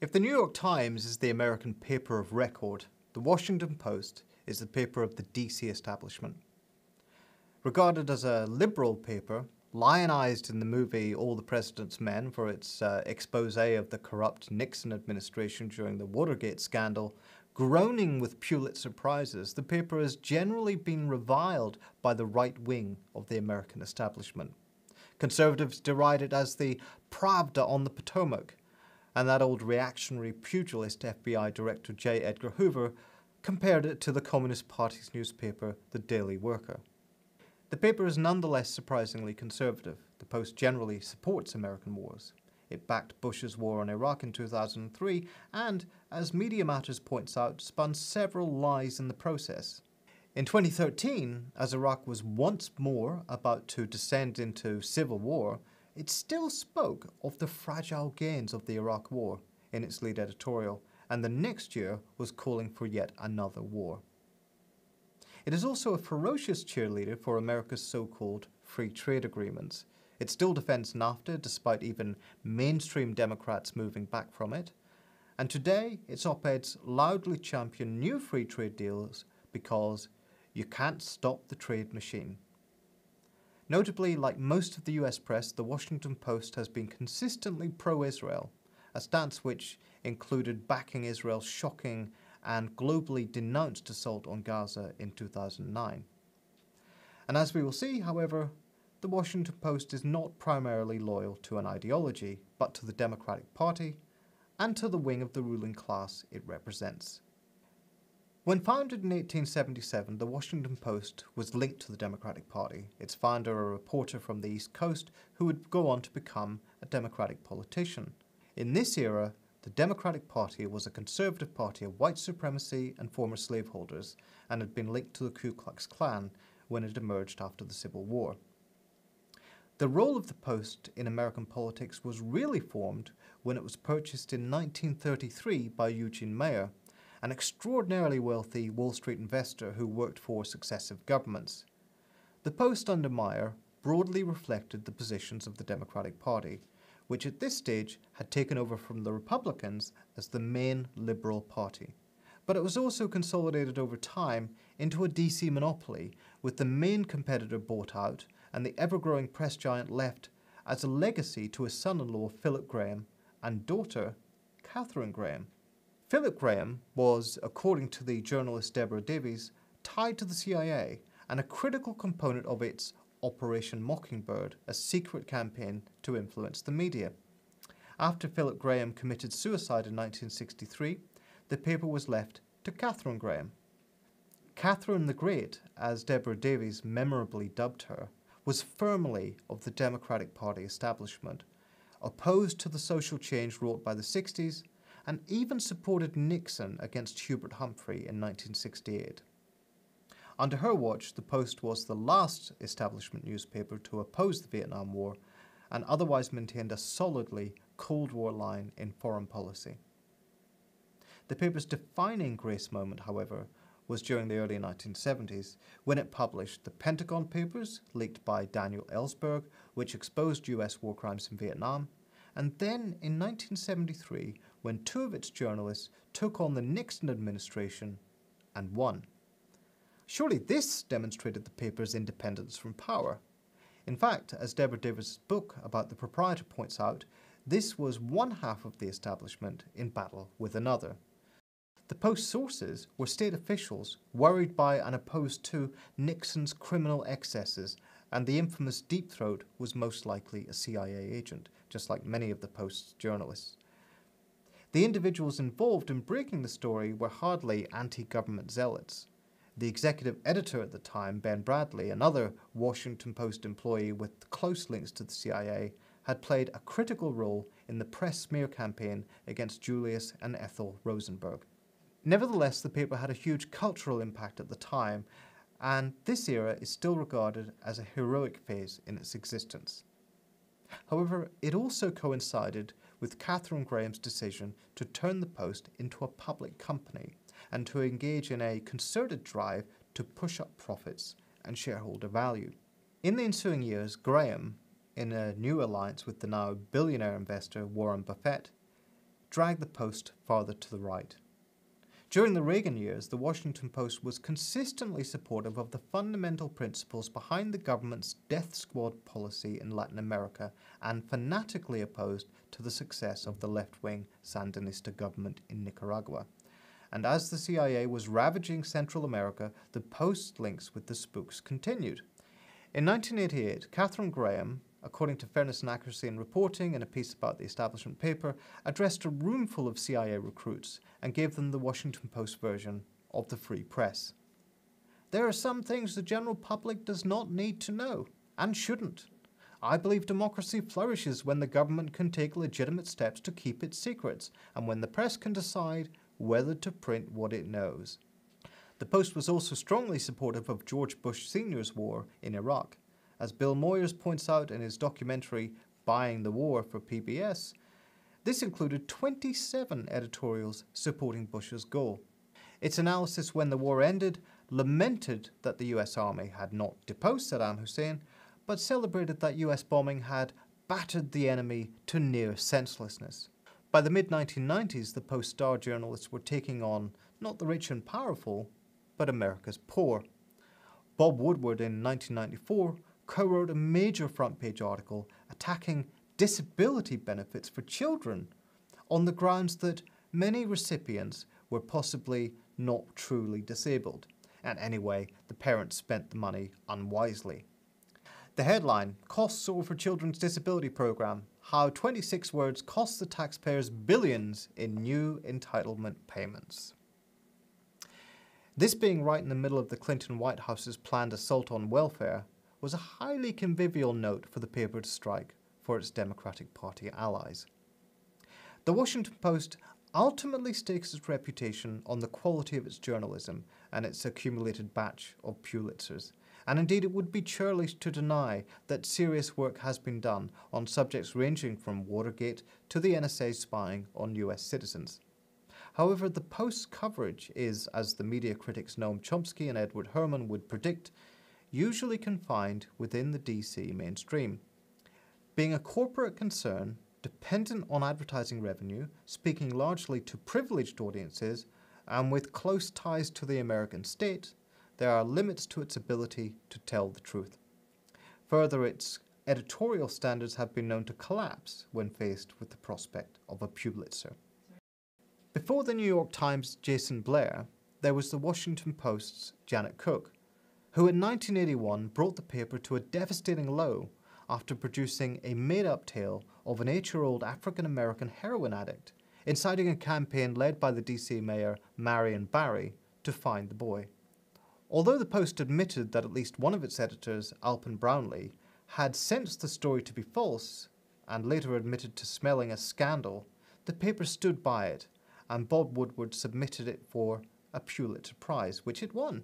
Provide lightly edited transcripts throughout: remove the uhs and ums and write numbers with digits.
If the New York Times is the American paper of record, the Washington Post is the paper of the DC establishment. Regarded as a liberal paper, lionized in the movie All the President's Men for its expose of the corrupt Nixon administration during the Watergate scandal, groaning with Pulitzer Prizes, the paper has generally been reviled by the right wing of the American establishment. Conservatives deride it as the Pravda on the Potomac, and that old reactionary pugilist FBI Director J. Edgar Hoover compared it to the Communist Party's newspaper, The Daily Worker. The paper is nonetheless surprisingly conservative. The Post generally supports American wars. It backed Bush's war on Iraq in 2003 and, as Media Matters points out, spun several lies in the process. In 2013, as Iraq was once more about to descend into civil war, it still spoke of the fragile gains of the Iraq War in its lead editorial, and the next year was calling for yet another war. It is also a ferocious cheerleader for America's so-called free trade agreements. It still defends NAFTA despite even mainstream Democrats moving back from it. And today, its op-eds loudly champion new free trade deals because you can't stop the trade machine. Notably, like most of the US press, the Washington Post has been consistently pro-Israel, a stance which included backing Israel's shocking and globally denounced assault on Gaza in 2009. And as we will see, however, the Washington Post is not primarily loyal to an ideology, but to the Democratic Party and to the wing of the ruling class it represents. When founded in 1877, the Washington Post was linked to the Democratic Party, its founder a reporter from the East Coast who would go on to become a Democratic politician. In this era, the Democratic Party was a conservative party of white supremacy and former slaveholders, and had been linked to the Ku Klux Klan when it emerged after the Civil War. The role of the Post in American politics was really formed when it was purchased in 1933 by Eugene Meyer, an extraordinarily wealthy Wall Street investor who worked for successive governments. The Post under Meyer broadly reflected the positions of the Democratic Party, which at this stage had taken over from the Republicans as the main liberal party. But it was also consolidated over time into a DC monopoly, with the main competitor bought out and the ever-growing press giant left as a legacy to his son-in-law Philip Graham and daughter Katharine Graham. Philip Graham was, according to the journalist Deborah Davies, tied to the CIA and a critical component of its Operation Mockingbird, a secret campaign to influence the media. After Philip Graham committed suicide in 1963, the paper was left to Katharine Graham. Catherine the Great, as Deborah Davies memorably dubbed her, was firmly of the Democratic Party establishment, opposed to the social change wrought by the 60s, and even supported Nixon against Hubert Humphrey in 1968. Under her watch, the Post was the last establishment newspaper to oppose the Vietnam War and otherwise maintained a solidly Cold War line in foreign policy. The paper's defining grace moment, however, was during the early 1970s, when it published the Pentagon Papers, leaked by Daniel Ellsberg, which exposed US war crimes in Vietnam, and then in 1973, when two of its journalists took on the Nixon administration and won. Surely this demonstrated the paper's independence from power. In fact, as Deborah Davis' book about the proprietor points out, this was one half of the establishment in battle with another. The Post sources were state officials worried by and opposed to Nixon's criminal excesses, and the infamous Deep Throat was most likely a CIA agent, just like many of the Post's journalists. The individuals involved in breaking the story were hardly anti-government zealots. The executive editor at the time, Ben Bradley, another Washington Post employee with close links to the CIA, had played a critical role in the press smear campaign against Julius and Ethel Rosenberg. Nevertheless, the paper had a huge cultural impact at the time, and this era is still regarded as a heroic phase in its existence. However, it also coincided with Katharine Graham's decision to turn the Post into a public company and to engage in a concerted drive to push up profits and shareholder value. In the ensuing years, Graham, in a new alliance with the now billionaire investor Warren Buffett, dragged the Post farther to the right. During the Reagan years, the Washington Post was consistently supportive of the fundamental principles behind the government's death squad policy in Latin America and fanatically opposed to the success of the left-wing Sandinista government in Nicaragua. And as the CIA was ravaging Central America, the Post's links with the spooks continued. In 1988, Katharine Graham, according to Fairness and Accuracy in Reporting in a piece about the establishment paper, addressed a room full of CIA recruits and gave them the Washington Post version of the free press. There are some things the general public does not need to know, and shouldn't. I believe democracy flourishes when the government can take legitimate steps to keep its secrets, and when the press can decide whether to print what it knows. The Post was also strongly supportive of George Bush Sr.'s war in Iraq. As Bill Moyers points out in his documentary Buying the War for PBS, this included 27 editorials supporting Bush's goal. Its analysis when the war ended lamented that the US Army had not deposed Saddam Hussein, but celebrated that US bombing had battered the enemy to near senselessness. By the mid-1990s, the Post star journalists were taking on not the rich and powerful, but America's poor. Bob Woodward in 1994 co-wrote a major front-page article attacking disability benefits for children on the grounds that many recipients were possibly not truly disabled. And anyway, the parents spent the money unwisely. The headline, Costs Over Children's Disability Program, How 26 Words Cost the Taxpayers Billions in New Entitlement Payments. This being right in the middle of the Clinton White House's planned assault on welfare was a highly convivial note for the paper to strike for its Democratic Party allies. The Washington Post ultimately stakes its reputation on the quality of its journalism and its accumulated batch of Pulitzers, and indeed it would be churlish to deny that serious work has been done on subjects ranging from Watergate to the NSA spying on US citizens. However, the Post's coverage is, as the media critics Noam Chomsky and Edward Herman would predict, usually confined within the DC mainstream. Being a corporate concern, dependent on advertising revenue, speaking largely to privileged audiences, and with close ties to the American state, there are limits to its ability to tell the truth. Further, its editorial standards have been known to collapse when faced with the prospect of a Pulitzer. Before the New York Times' Jason Blair, there was the Washington Post's Janet Cook, who in 1981 brought the paper to a devastating low after producing a made-up tale of an 8-year-old African-American heroin addict, inciting a campaign led by the DC mayor Marion Barry to find the boy. Although the Post admitted that at least one of its editors, Alpen Brownlee, had sensed the story to be false and later admitted to smelling a scandal, the paper stood by it, and Bob Woodward submitted it for a Pulitzer Prize, which it won.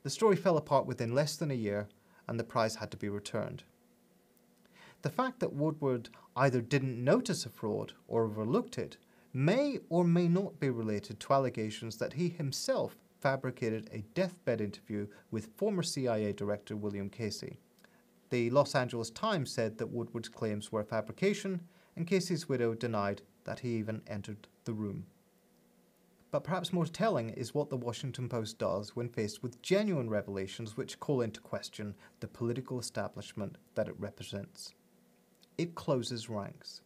The story fell apart within less than a year, and the prize had to be returned. The fact that Woodward either didn't notice a fraud or overlooked it may or may not be related to allegations that he himself fabricated a deathbed interview with former CIA Director William Casey. The Los Angeles Times said that Woodward's claims were a fabrication, and Casey's widow denied that he even entered the room. But perhaps more telling is what the Washington Post does when faced with genuine revelations which call into question the political establishment that it represents. It closes ranks.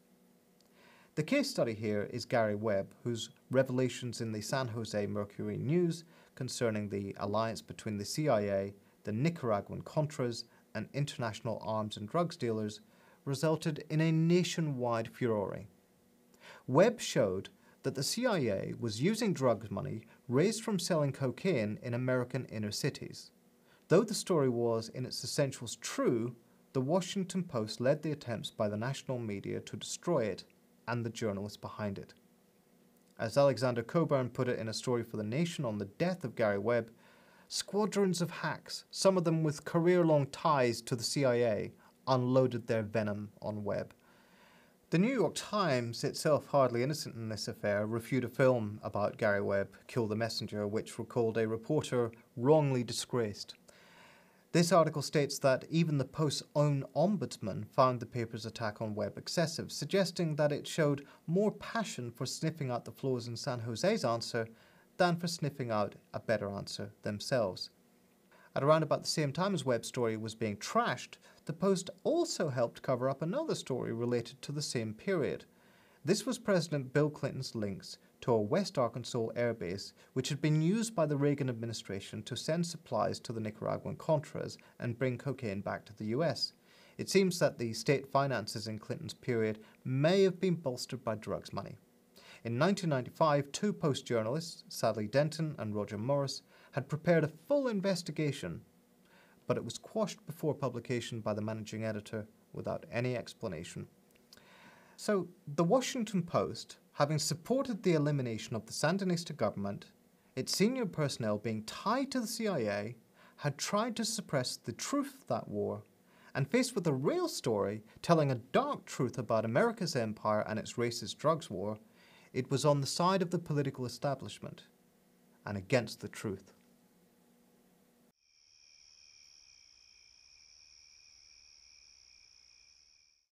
The case study here is Gary Webb, whose revelations in the San Jose Mercury News concerning the alliance between the CIA, the Nicaraguan Contras, and international arms and drugs dealers resulted in a nationwide furore. Webb showed that the CIA was using drug money raised from selling cocaine in American inner cities. Though the story was in its essentials true, the Washington Post led the attempts by the national media to destroy it and the journalists behind it. As Alexander Coburn put it in a story for The Nation on the death of Gary Webb, squadrons of hacks, some of them with career-long ties to the CIA, unloaded their venom on Webb. The New York Times, itself hardly innocent in this affair, reviewed a film about Gary Webb, Kill the Messenger, which recalled a reporter wrongly disgraced. This article states that even the Post's own ombudsman found the paper's attack on Webb excessive, suggesting that it showed more passion for sniffing out the flaws in San Jose's answer than for sniffing out a better answer themselves. At around about the same time as Webb's story was being trashed, the Post also helped cover up another story related to the same period. This was President Bill Clinton's links to a West Arkansas airbase which had been used by the Reagan administration to send supplies to the Nicaraguan Contras and bring cocaine back to the US. It seems that the state finances in Clinton's period may have been bolstered by drugs money. In 1995, two Post journalists, Sally Denton and Roger Morris, had prepared a full investigation, but it was quashed before publication by the managing editor without any explanation. So, the Washington Post, having supported the elimination of the Sandinista government, its senior personnel being tied to the CIA, had tried to suppress the truth of that war, and faced with a real story telling a dark truth about America's empire and its racist drugs war, it was on the side of the political establishment and against the truth.